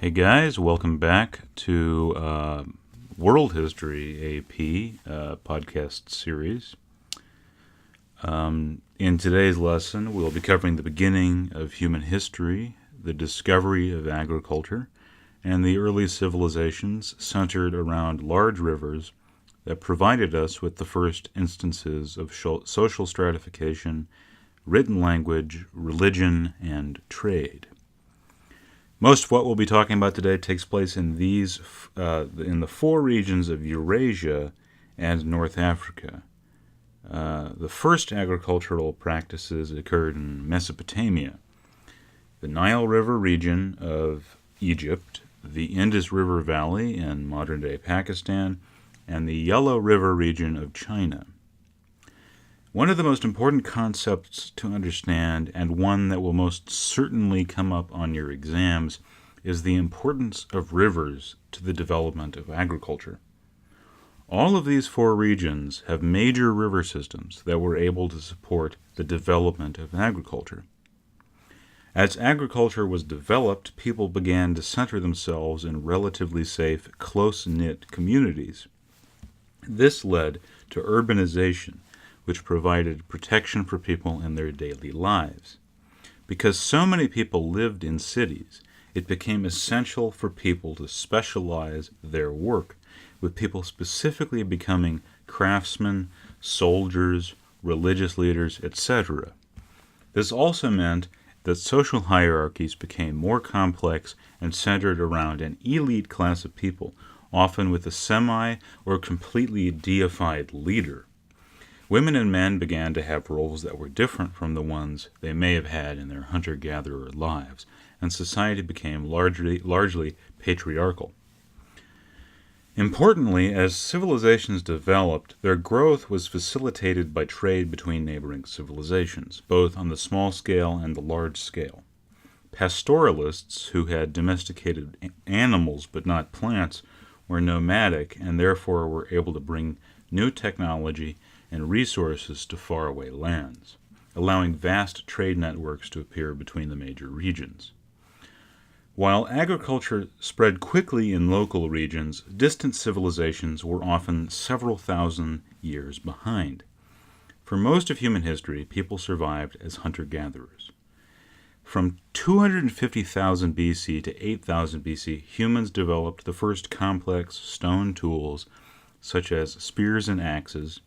Hey guys, welcome back to World History AP podcast series. In today's lesson, we'll be covering the beginning of human history, the discovery of agriculture, and the early civilizations centered around large rivers that provided us with the first instances of social stratification, written language, religion, and trade. Most of what we'll be talking about today takes place in the four regions of Eurasia and North Africa. The first agricultural practices occurred in Mesopotamia, the Nile River region of Egypt, the Indus River Valley in modern-day Pakistan, and the Yellow River region of China. One of the most important concepts to understand, and one that will most certainly come up on your exams, is the importance of rivers to the development of agriculture. All of these four regions have major river systems that were able to support the development of agriculture. As agriculture was developed, people began to center themselves in relatively safe, close-knit communities. This led to urbanization, which provided protection for people in their daily lives. Because so many people lived in cities, it became essential for people to specialize their work, with people specifically becoming craftsmen, soldiers, religious leaders, etc. This also meant that social hierarchies became more complex and centered around an elite class of people, often with a semi or completely deified leader. Women and men began to have roles that were different from the ones they may have had in their hunter-gatherer lives, and society became largely patriarchal. Importantly, as civilizations developed, their growth was facilitated by trade between neighboring civilizations, both on the small scale and the large scale. Pastoralists, who had domesticated animals but not plants, were nomadic and therefore were able to bring new technology and resources to faraway lands, allowing vast trade networks to appear between the major regions. While agriculture spread quickly in local regions, distant civilizations were often several thousand years behind. For most of human history, people survived as hunter-gatherers. From 250,000 BC to 8,000 BC, humans developed the first complex stone tools, such as spears and axes,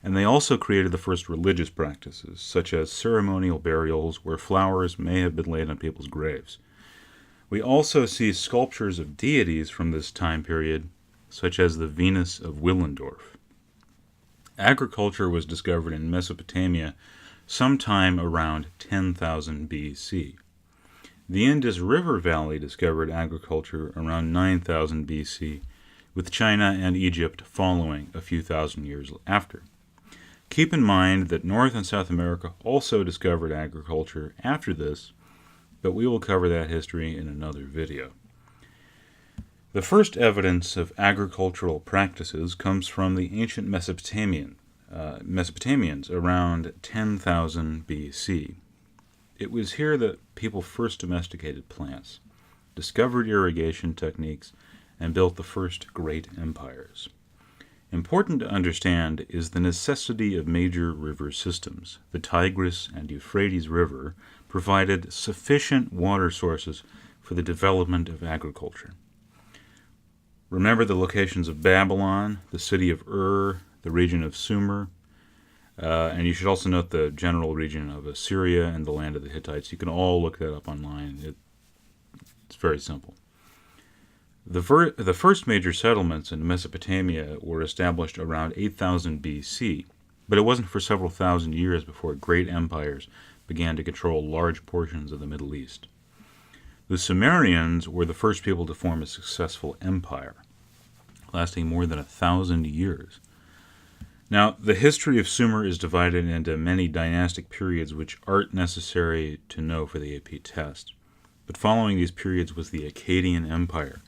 and they also created the first religious practices, such as ceremonial burials where flowers may have been laid on people's graves. We also see sculptures of deities from this time period, such as the Venus of Willendorf. Agriculture was discovered in Mesopotamia sometime around 10,000 BC. The Indus River Valley discovered agriculture around 9,000 BC, with China and Egypt following a few thousand years after. Keep in mind that North and South America also discovered agriculture after this, but we will cover that history in another video. The first evidence of agricultural practices comes from the ancient Mesopotamians around 10,000 BC. It was here that people first domesticated plants, discovered irrigation techniques, and built the first great empires. Important to understand is the necessity of major river systems. The Tigris and Euphrates River provided sufficient water sources for the development of agriculture. Remember the locations of Babylon, the city of Ur, the region of Sumer, and you should also note the general region of Assyria and the land of the Hittites. You can all look that up online. It's very simple. The first major settlements in Mesopotamia were established around 8,000 BC, but it wasn't for several thousand years before great empires began to control large portions of the Middle East. The Sumerians were the first people to form a successful empire, lasting more than 1,000 years. Now, the history of Sumer is divided into many dynastic periods which aren't necessary to know for the AP test. But following these periods was the Akkadian Empire.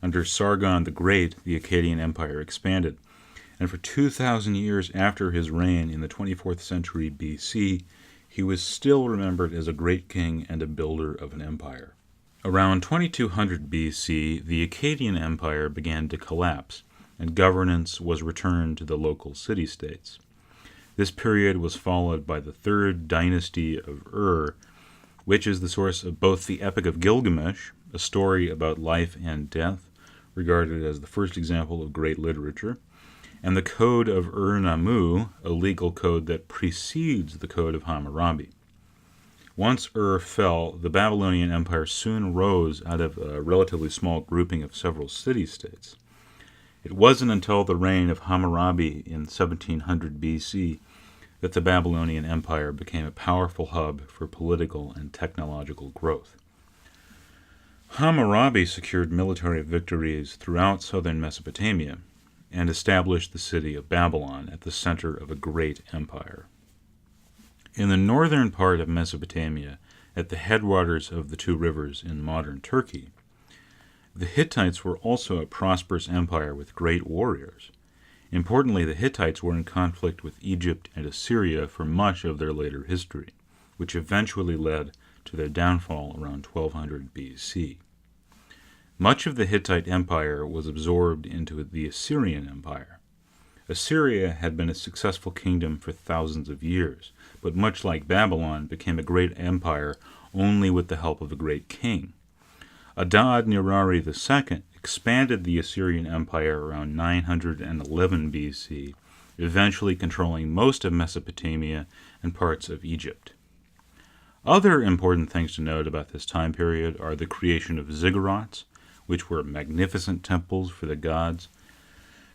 Under Sargon the Great, the Akkadian Empire expanded, and for 2,000 years after his reign in the 24th century BC, he was still remembered as a great king and a builder of an empire. Around 2200 BC, the Akkadian Empire began to collapse, and governance was returned to the local city-states. This period was followed by the third dynasty of Ur, which is the source of both the Epic of Gilgamesh, a story about life and death, regarded as the first example of great literature, and the Code of Ur-Nammu, a legal code that precedes the Code of Hammurabi. Once Ur fell, the Babylonian Empire soon rose out of a relatively small grouping of several city-states. It wasn't until the reign of Hammurabi in 1700 BC that the Babylonian Empire became a powerful hub for political and technological growth. Hammurabi secured military victories throughout southern Mesopotamia and established the city of Babylon at the center of a great empire. In the northern part of Mesopotamia, at the headwaters of the two rivers in modern Turkey, the Hittites were also a prosperous empire with great warriors. Importantly, the Hittites were in conflict with Egypt and Assyria for much of their later history, which eventually led to their downfall around 1200 BC. Much of the Hittite Empire was absorbed into the Assyrian Empire. Assyria had been a successful kingdom for thousands of years, but much like Babylon, became a great empire only with the help of a great king. Adad-nirari II expanded the Assyrian Empire around 911 BC, eventually controlling most of Mesopotamia and parts of Egypt. Other important things to note about this time period are the creation of ziggurats, which were magnificent temples for the gods.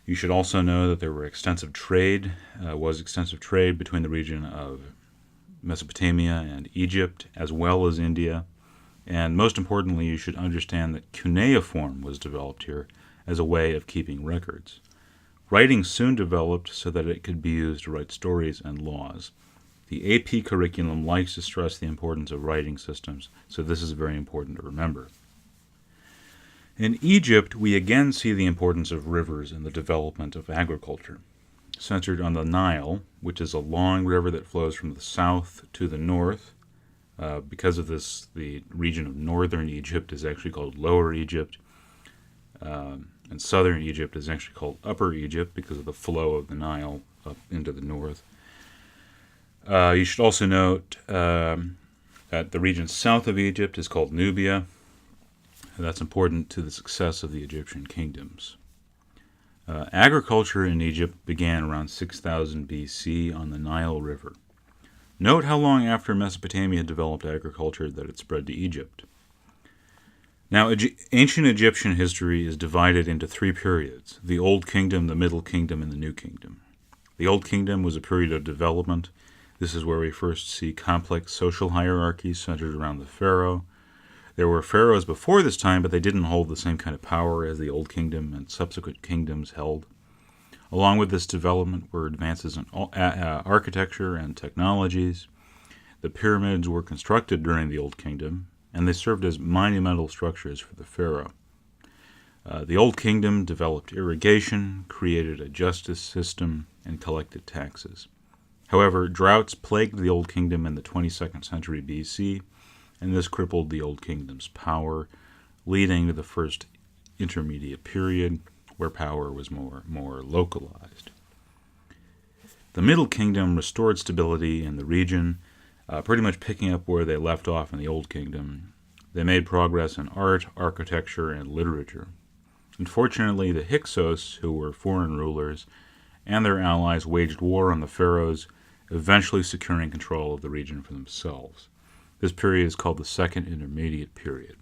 You should also know that there were extensive trade between the region of Mesopotamia and Egypt, as well as India. And most importantly, you should understand that cuneiform was developed here as a way of keeping records. Writing soon developed so that it could be used to write stories and laws. The AP curriculum likes to stress the importance of writing systems, so this is very important to remember. In Egypt, we again see the importance of rivers in the development of agriculture, centered on the Nile, which is a long river that flows from the south to the north. Because of this, the region of northern Egypt is actually called Lower Egypt, and southern Egypt is actually called Upper Egypt because of the flow of the Nile up into the north. You should also note that the region south of Egypt is called Nubia. That's important to the success of the Egyptian kingdoms. Agriculture in Egypt began around 6000 BC on the Nile River. Note how long after Mesopotamia developed agriculture that it spread to Egypt. Now, ancient Egyptian history is divided into three periods: the Old Kingdom, the Middle Kingdom, and the New Kingdom. The Old Kingdom was a period of development. This is where we first see complex social hierarchies centered around the pharaoh. There were pharaohs before this time, but they didn't hold the same kind of power as the Old Kingdom and subsequent kingdoms held. Along with this development were advances in architecture and technologies. The pyramids were constructed during the Old Kingdom, and they served as monumental structures for the pharaoh. The Old Kingdom developed irrigation, created a justice system, and collected taxes. However, droughts plagued the Old Kingdom in the 22nd century BC, and this crippled the Old Kingdom's power, leading to the first intermediate period, where power was more localized. The Middle Kingdom restored stability in the region, pretty much picking up where they left off in the Old Kingdom. They made progress in art, architecture, and literature. Unfortunately, the Hyksos, who were foreign rulers, and their allies waged war on the pharaohs, eventually securing control of the region for themselves. This period is called the Second Intermediate Period.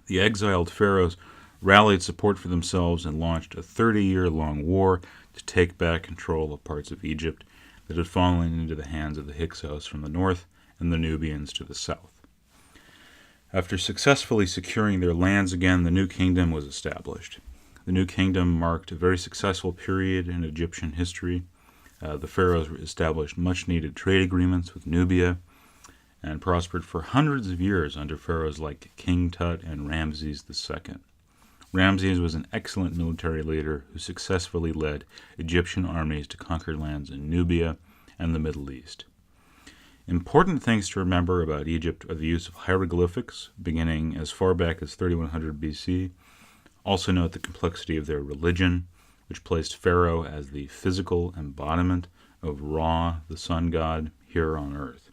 The exiled pharaohs rallied support for themselves and launched a 30-year-long war to take back control of parts of Egypt that had fallen into the hands of the Hyksos from the north and the Nubians to the south. After successfully securing their lands again, the New Kingdom was established. The New Kingdom marked a very successful period in Egyptian history. The pharaohs established much-needed trade agreements with Nubia and prospered for hundreds of years under pharaohs like King Tut and Ramses II. Ramses was an excellent military leader who successfully led Egyptian armies to conquer lands in Nubia and the Middle East. Important things to remember about Egypt are the use of hieroglyphics, beginning as far back as 3100 BC. Also note the complexity of their religion, which placed Pharaoh as the physical embodiment of Ra, the sun god, here on earth.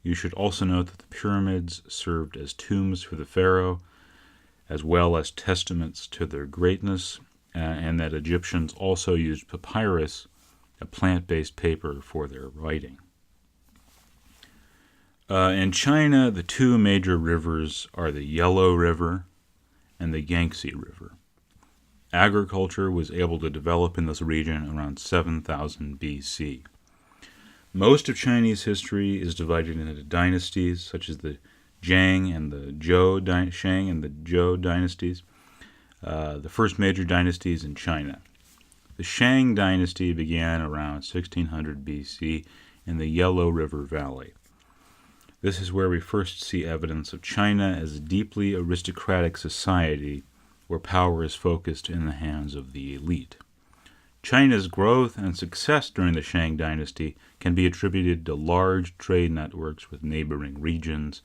You should also note that the pyramids served as tombs for the pharaoh, as well as testaments to their greatness, and that Egyptians also used papyrus, a plant-based paper, for their writing. In China, the two major rivers are the Yellow River and the Yangtze River. Agriculture was able to develop in this region around 7000 BC. Most of Chinese history is divided into dynasties, such as the Shang and the Zhou dynasties, the first major dynasties in China. The Shang dynasty began around 1600 BC in the Yellow River Valley. This is where we first see evidence of China as a deeply aristocratic society where power is focused in the hands of the elite. China's growth and success during the Shang dynasty can be attributed to large trade networks with neighboring regions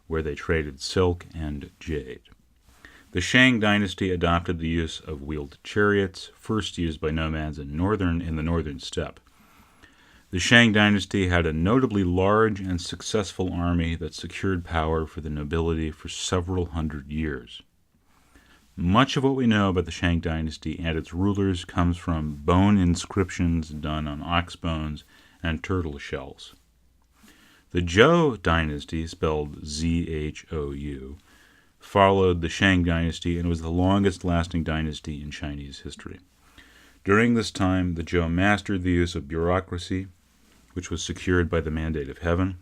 where they traded silk and jade. The Shang dynasty adopted the use of wheeled chariots, first used by nomads in the northern steppe. The Shang dynasty had a notably large and successful army that secured power for the nobility for several hundred years. Much of what we know about the Shang dynasty and its rulers comes from bone inscriptions done on ox bones and turtle shells. The Zhou dynasty, spelled Zhou, followed the Shang dynasty and was the longest-lasting dynasty in Chinese history. During this time, the Zhou mastered the use of bureaucracy, which was secured by the mandate of heaven,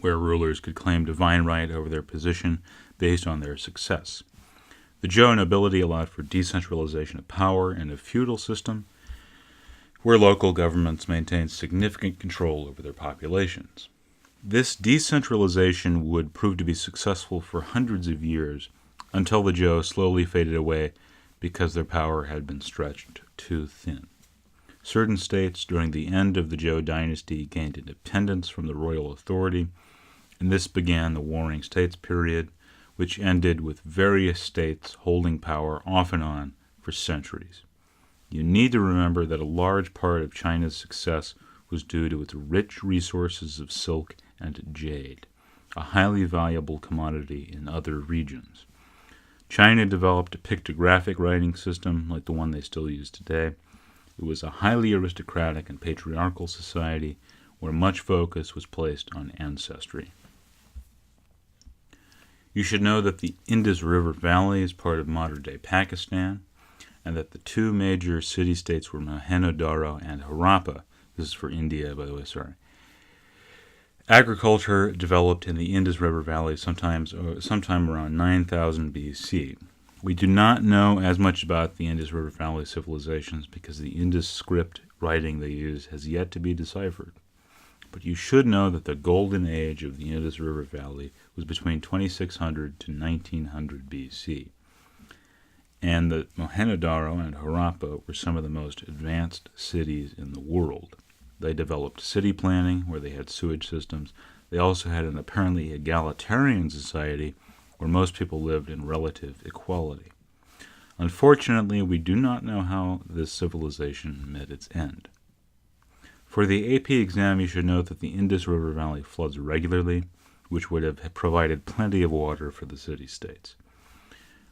where rulers could claim divine right over their position based on their success. The Zhou nobility allowed for decentralization of power in a feudal system, where local governments maintained significant control over their populations. This decentralization would prove to be successful for hundreds of years, until the Zhou slowly faded away because their power had been stretched too thin. Certain states during the end of the Zhou dynasty gained independence from the royal authority, and this began the Warring States period, which ended with various states holding power off and on for centuries. You need to remember that a large part of China's success was due to its rich resources of silk and jade, a highly valuable commodity in other regions. China developed a pictographic writing system like the one they still use today. It was a highly aristocratic and patriarchal society where much focus was placed on ancestry. You should know that the Indus River Valley is part of modern-day Pakistan, and that the two major city-states were Mohenjo-Daro and Harappa. This is for India, by the way, sorry. Agriculture developed in the Indus River Valley sometime around 9000 BC. We do not know as much about the Indus River Valley civilizations because the Indus script writing they use has yet to be deciphered. But you should know that the golden age of the Indus River Valley was between 2600 to 1900 BC, and that Mohenjo-Daro and Harappa were some of the most advanced cities in the world. They developed city planning, where they had sewage systems. They also had an apparently egalitarian society, where most people lived in relative equality. Unfortunately, we do not know how this civilization met its end. For the AP exam, you should note that the Indus River Valley floods regularly, which would have provided plenty of water for the city-states.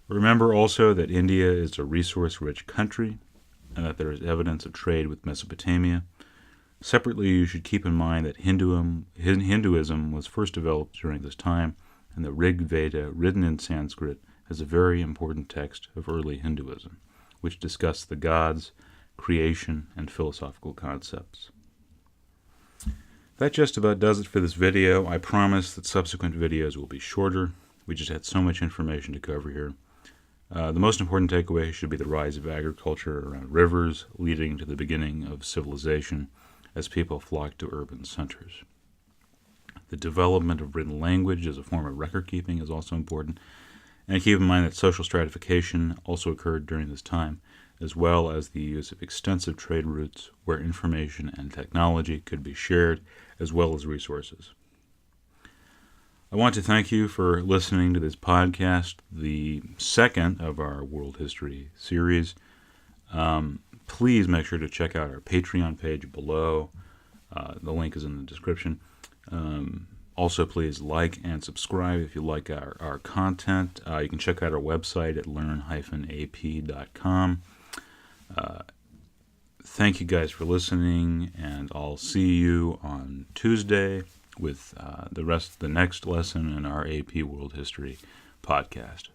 Remember also that India is a resource-rich country, and that there is evidence of trade with Mesopotamia. Separately, you should keep in mind that Hinduism was first developed during this time, and the Rig Veda, written in Sanskrit, is a very important text of early Hinduism, which discussed the gods, creation, and philosophical concepts. That just about does it for this video. I promise that subsequent videos will be shorter. We just had so much information to cover here. The most important takeaway should be the rise of agriculture around rivers, leading to the beginning of civilization as people flocked to urban centers. The development of written language as a form of record keeping is also important, And keep in mind that social stratification also occurred during this time, as well as the use of extensive trade routes where information and technology could be shared, as well as resources. I want to thank you for listening to this podcast, the second of our World History series. Please make sure to check out our Patreon page below. The link is in the description. Also, please like and subscribe if you like our content. You can check out our website at learn-ap.com. Thank you guys for listening, and I'll see you on Tuesday with the next lesson in our AP World History podcast.